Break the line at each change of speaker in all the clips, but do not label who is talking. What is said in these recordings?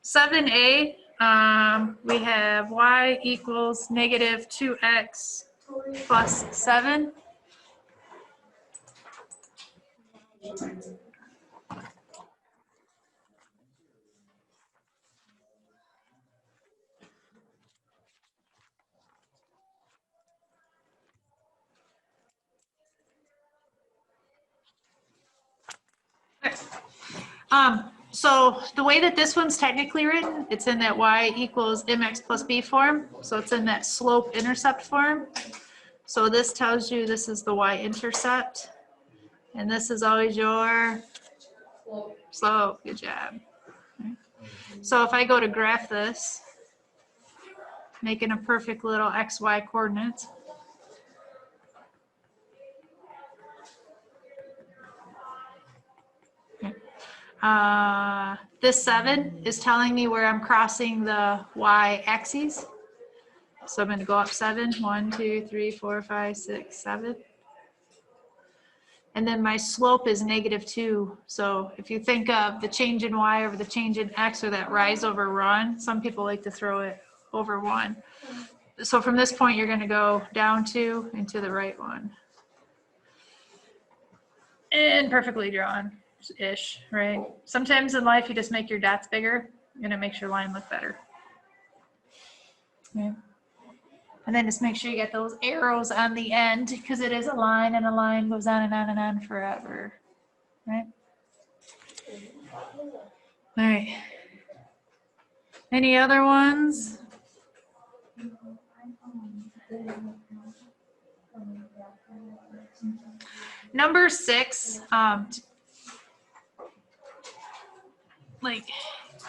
7a, we have y equals negative 2x plus 7. So the way that this one's technically written, it's in that y equals mx plus b form. So it's in that slope-intercept form. So this tells you this is the y-intercept. And this is always your slope. Good job. Okay. So if I go to graph this, making a perfect little xy coordinates. This 7 is telling me where I'm crossing the y-axis. So I'm going to go up 7. 1, 2, 3, 4, 5, 6, 7. And then my slope is negative 2. So if you think of the change in y over the change in x, or that rise over run, some people like to throw it over 1. So from this point, you're going to go down 2 and to the right 1. And perfectly drawn-ish, right? Sometimes in life, you just make your dots bigger, and it makes your line look better. Okay. And then just make sure you get those arrows on the end, because it is a line, and a line goes on and on and on forever, right? All right. Any other ones? Number 6, like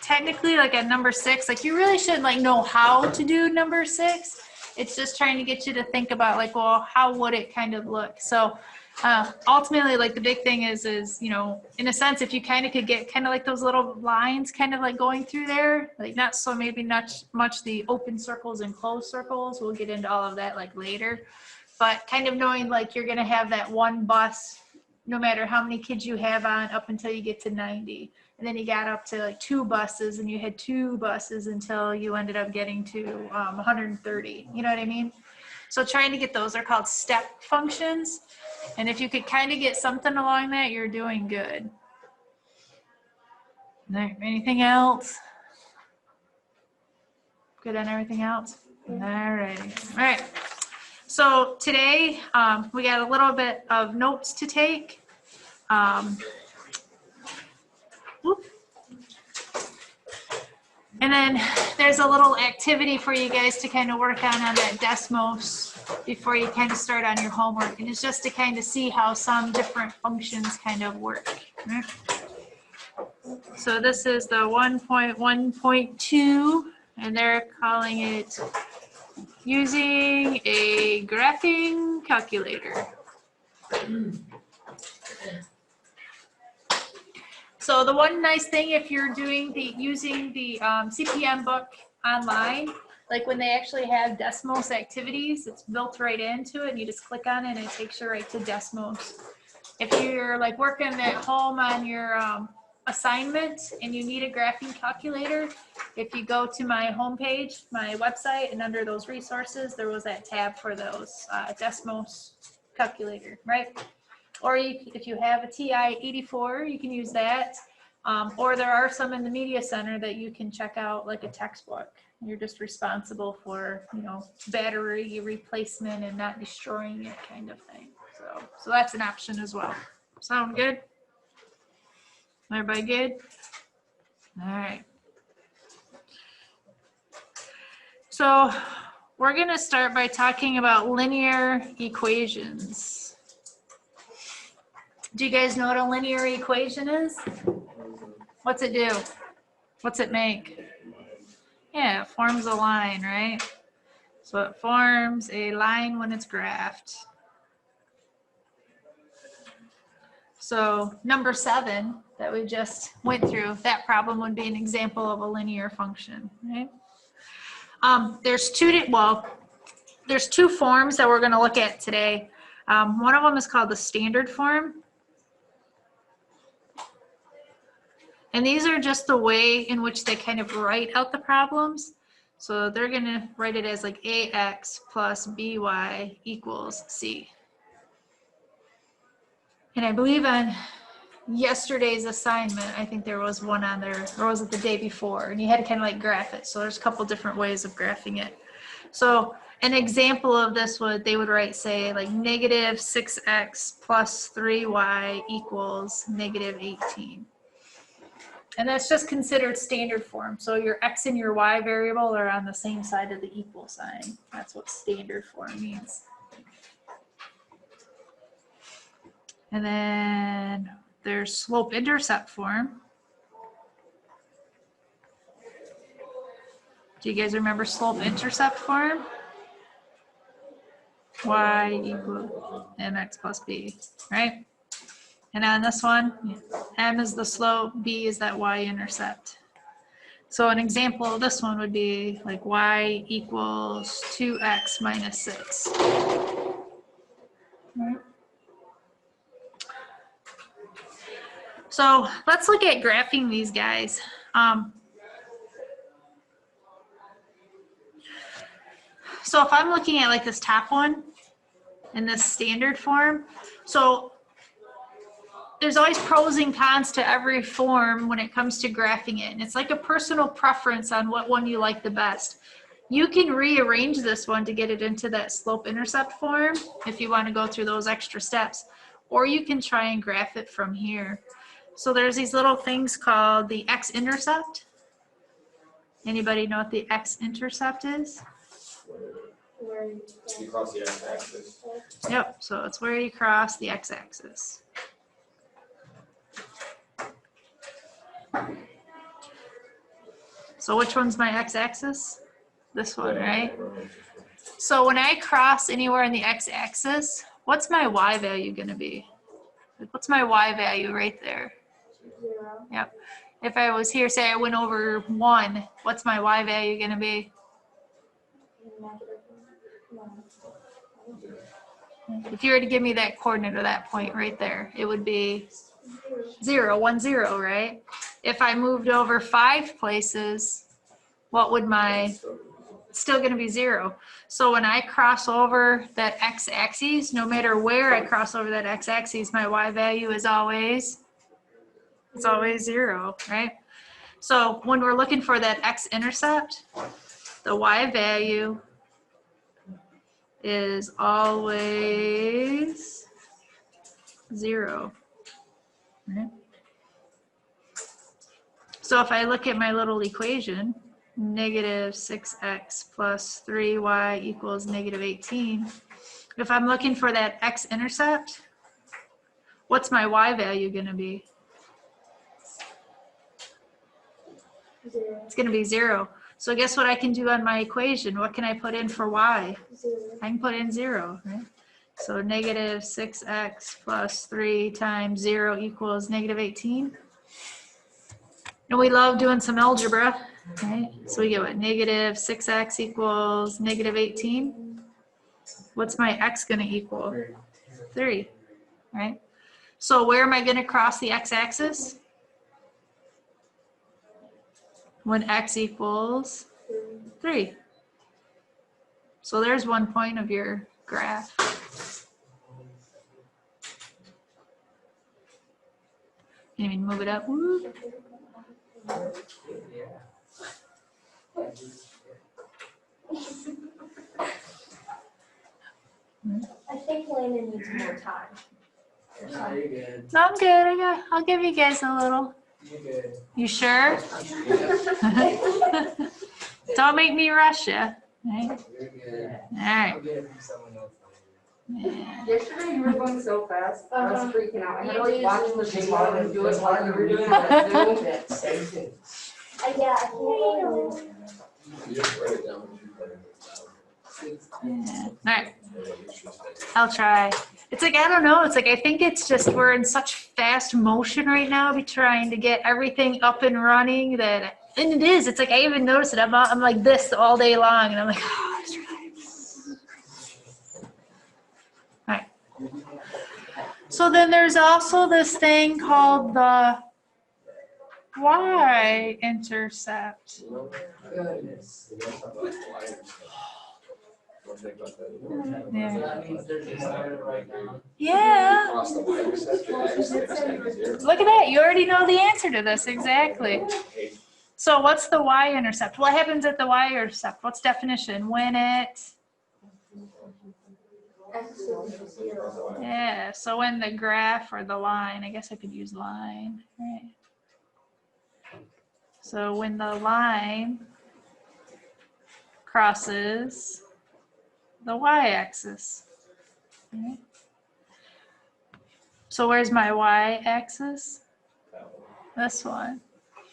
technically, like at number 6, like you really should like know how to do number 6. It's just trying to get you to think about like, well, how would it kind of look? So ultimately, like the big thing is, you know, in a sense, if you kind of could get kind of like those little lines kind of like going through there, like not so maybe not much the open circles and closed circles. We'll get into all of that like later, but kind of knowing like you're going to have that one bus, no matter how many kids you have on, up until you get to 90. And then you got up to like 2 buses, and you had 2 buses until you ended up getting to 130. You know what I mean? So trying to get those are called step functions. And if you could kind of get something along that, you're doing good. Anything else? Good on everything else? All right. All right. So today we got a little bit of notes to take. And then there's a little activity for you guys to kind of work on that Desmos before you kind of start on your homework. And it's just to kind of see how some different functions kind of work. Right? So this is the 1.1.2, and they're calling it using a graphing calculator. So the one nice thing, if you're doing using the CPM book online, like when they actually have Desmos activities, it's built right into it, and you just click on it and it takes you right to Desmos. If you're like working at home on your assignment and you need a graphing calculator, if you go to my homepage, my website, and under those resources, there was that tab for those Desmos calculator, right? Or if you have a TI-84, you can use that. Or there are some in the media center that you can check out, like a textbook. You're just responsible for, you know, battery replacement and not destroying it, kind of thing. So that's an option as well. Sound good? Everybody good? All right. So we're going to start by talking about linear equations. Do you guys know what a linear equation is? What's it do? What's it make? Yeah, it forms a line, right? So it forms a line when it's graphed. So number 7 that we just went through, that problem would be an example of a linear function, right? There's two forms that we're going to look at today. One of them is called the standard form. And these are just the way in which they kind of write out the problems. So they're going to write it as like ax plus by equals c. And I believe on yesterday's assignment, I think there was one on there, or was it the day before? And you had to kind of like graph it. So there's a couple different ways of graphing it. So an example of this they would write, say, like negative 6x plus 3y equals negative 18. And that's just considered standard form. So your x and your y variable are on the same side of the equal sign. That's what standard form means. And then there's slope-intercept form. Do you guys remember slope-intercept form? Y equals mx plus b, right? And on this one, m is the slope, b is that y-intercept. So an example of this one would be like y equals 2x minus 6. Right. So let's look at graphing these guys. So if I'm looking at like this top one in this standard form, so there's always pros and cons to every form when it comes to graphing it. And it's like a personal preference on what one you like the best. You can rearrange this one to get it into that slope-intercept form if you want to go through those extra steps. Or you can try and graph it from here. So there's these little things called the x-intercept. Anybody know what the x-intercept is?
You cross the x-axis.
Yep, so it's where you cross the x-axis. So which one's my x-axis? This one, right? So when I cross anywhere in the x-axis, what's my y value going to be? What's my y value right there?
0.
Yep. If I was here, say I went over 1, what's my y value going to be? If you were to give me that coordinate or that point right there, it would be 0, 1, 0, right? If I moved over 5 places, what would my, still going to be 0. So when I cross over that x-axis, no matter where I cross over that x-axis, my y value is always, it's always 0, right? So when we're looking for that x-intercept, the y value is always 0. Right? So if I look at my little equation, negative 6x plus 3y equals negative 18, if I'm looking for that x-intercept, what's my y value going to be?
0.
It's going to be 0. So guess what I can do on my equation? What can I put in for y?
0.
I can put in 0, right? So negative 6x plus 3 times 0 equals negative 18. And we love doing some algebra, right? So we get what? Negative 6x equals negative 18. What's my x going to equal? 3, right? So where am I going to cross the x-axis? When x equals 3. So there's one point of your graph. Can you move it up? Woo.
I think Landon needs more time.
No, you're good.
No, I'm good. I'll give you guys a little.
You're good.
You sure? Don't make me rush you. Right?
You're good.
All right.
I'll get it from someone else.
Yeah.
Yesterday you were going so fast, I was freaking out. I had to like watch the
Just
video
wanted
and do it
just
while
wanted
you
to
were
read
doing
that.
that Zoom.
Same thing.
Yeah, I can't really.
You just write it down.
Yeah. All right. I'll try. It's like, I don't know. It's like, I think it's just we're in such fast motion right now, be trying to get everything up and running that, and it is. It's like, I even notice it. I'm like this all day long, and I'm like, oh, it's right. All right. So then there's also this thing called the y-intercept?
Goodness.
Yeah.
So that means they're just started right now.
Yeah.
Cross the y-intercept, your x-intercept is zero.
Look at that. You already know the answer to this. Exactly. So what's the y-intercept? What happens at the y-intercept? What's definition? When it,
X is 0.
yeah, so when the graph or the line, I guess I could use line, right? So when the line crosses the y-axis. Right? So where's my y-axis? This one.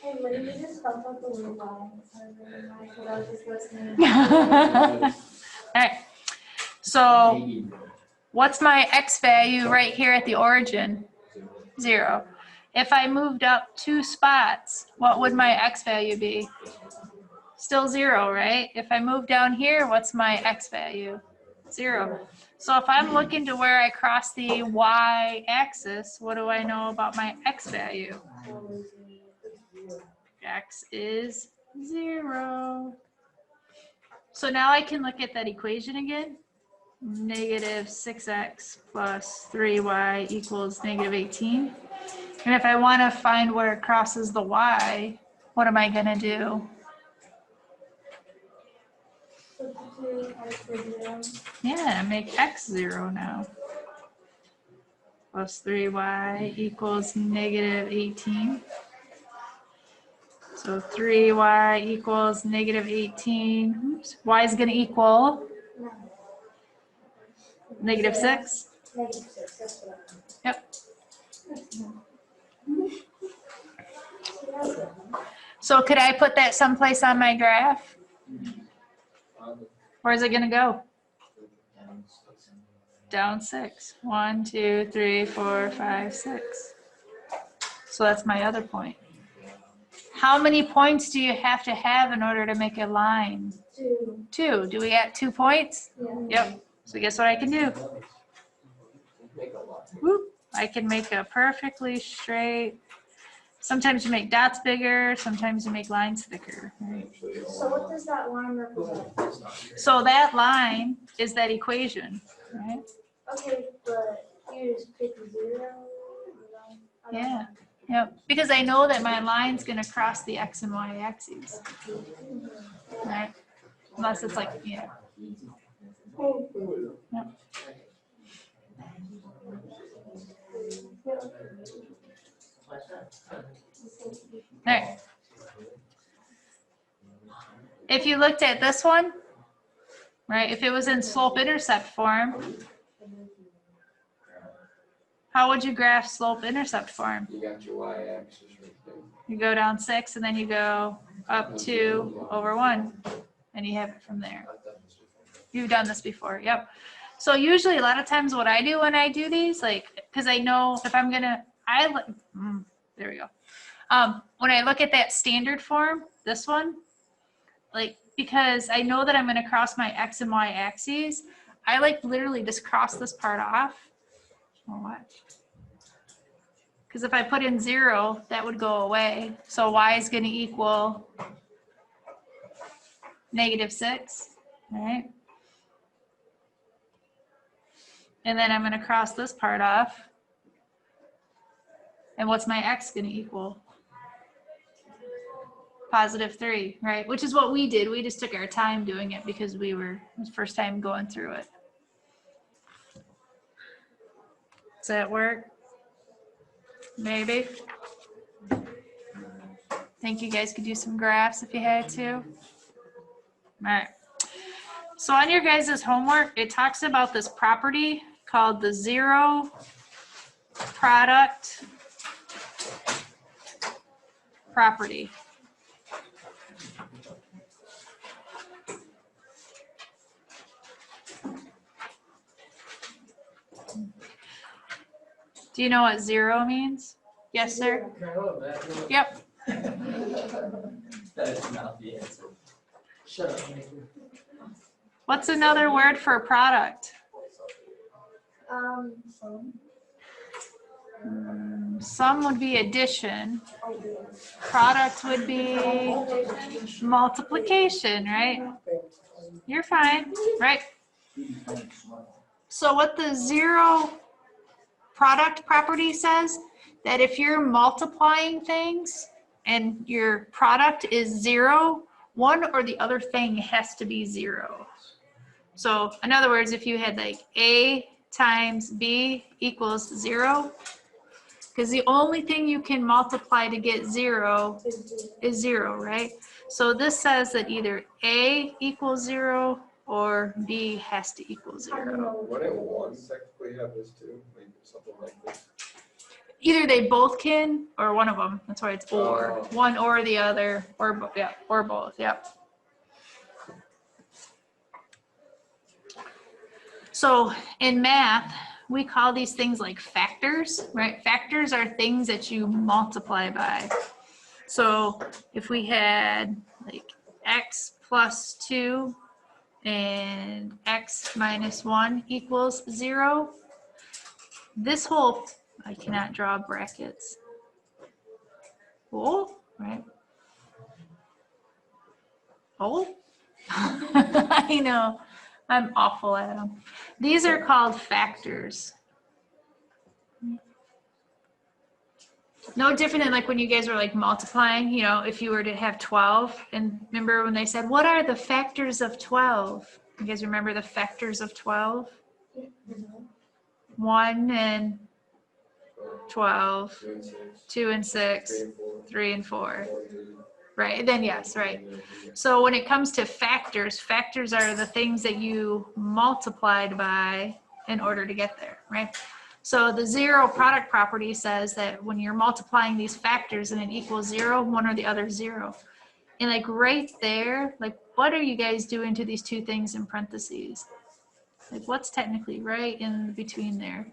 Hey, what did you just spell out the word Y? I was just listening.
All right. So what's my x value right here at the origin? 0. If I moved up 2 spots, what would my x value be? Still 0, right? If I move down here, what's my x value? 0. So if I'm looking to where I cross the y-axis, what do I know about my x value? X is 0. So now I can look at that equation again. Negative 6x plus 3y equals negative 18. And if I want to find where it crosses the y, what am I going to do?
Substitute X for 0.
Yeah, make x 0 now. Plus 3y equals negative 18. So 3y equals negative 18. Oops. Y is going to equal
No.
negative 6.
Negative 6, that's what
Yep.
I
So could I put that someplace on my graph? Where's it going to go? Down 6. 1, 2, 3, 4, 5, 6. So that's my other point. How many points do you have to have in order to make a line?
2.
2. Do we get 2 points?
Yeah.
Yep. So guess what I can do?
Make a lot.
Whoop. I can make a perfectly straight. Sometimes you make dots bigger, sometimes you make lines thicker. Right?
So what does that line represent?
So that line is that equation, right?
Okay, but you just pick 0. I don't
Yeah. Yep. Because I know that my line's going to cross the x and y axes. Right? Unless it's like, yeah. Yep. All right. If you looked at this one, right, if it was in slope-intercept form, how would you graph slope-intercept form?
You got your y-axis right there.
You go down 6 and then you go up 2 over 1 and you have it from there. You've done this before, yep. So usually a lot of times what I do when I do these, like, because I know if I'm gonna, there we go. When I look at that standard form, this one, like, because I know that I'm gonna cross my x and y axes, I like literally just cross this part off. Oh, watch. Because if I put in 0, that would go away. So y is gonna equal negative 6, all right? And then I'm going to cross this part off. And what's my x going to equal? Positive 3, right? Which is what we did. We just took our time doing it because it was the first time going through it. Does that work? Maybe. Think you guys could do some graphs if you had to. All right. So on your guys' homework, it talks about this property called the zero product property. Do you know what 0 means? Yes, sir? Yep.
That is not the answer. Shut up, Nathan.
What's another word for product? Sum would be addition. Product would be multiplication, right? You're fine, right? So what the zero product property says, that if you're multiplying things and your product is 0, one or the other thing has to be 0. So in other words, if you had like A times B equals 0, because the only thing you can multiply to get 0 is 0, right? So this says that either A equals 0 or B has to equal 0.
Wouldn't one technically have this too? Like something like this?
Either they both can or one of them. That's why it's or.
Oh.
One or the other, or yeah, or both. Yep. So in math, we call these things like factors, right? Factors are things that you multiply by. So if we had like x plus 2 and x minus 1 equals 0, this whole, I cannot draw brackets. Oh, right? Oh, I know. I'm awful at them. These are called factors. No different than like when you guys were like multiplying, you know, if you were to have 12, and remember when they said, what are the factors of 12? You guys remember the factors of 12? 1 and 12, 2 and 6, 3 and 4. Right, then yes, right. So when it comes to factors, factors are the things that you multiplied by in order to get there, right? So the zero product property says that when you're multiplying these factors and it equals 0, one or the other 0. And like right there, like what are you guys doing to these two things in parentheses? Like what's technically right in between there?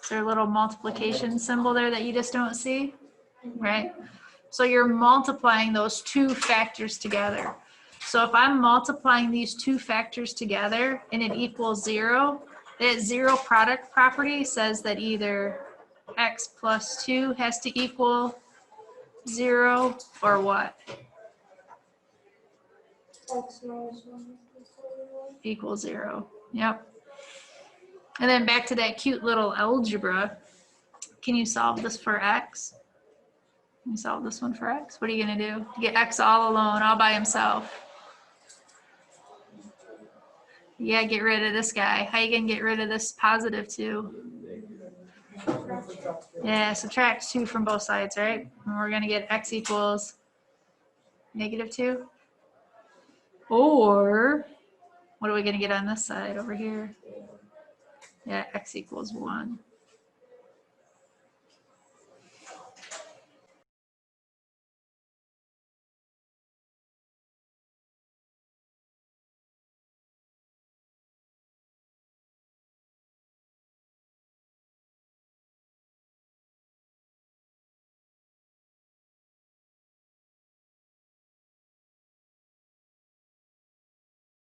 Is there a little multiplication symbol there that you just don't see? Right? So you're multiplying those two factors together. So if I'm multiplying these two factors together and it equals 0, that zero product property says that either x plus 2 has to equal 0 or what?
X minus 1
Equals 0. Yep. And then back to that cute little algebra. Can you solve this for x? Can you solve this one for x? What are you going to do? Get x all alone, all by himself. Yeah, get rid of this guy. How you going to get rid of this positive 2? Yeah, subtract 2 from both sides, right? And we're going to get x equals negative 2. Or, what are we going to get on this side over here? Yeah, x equals 1.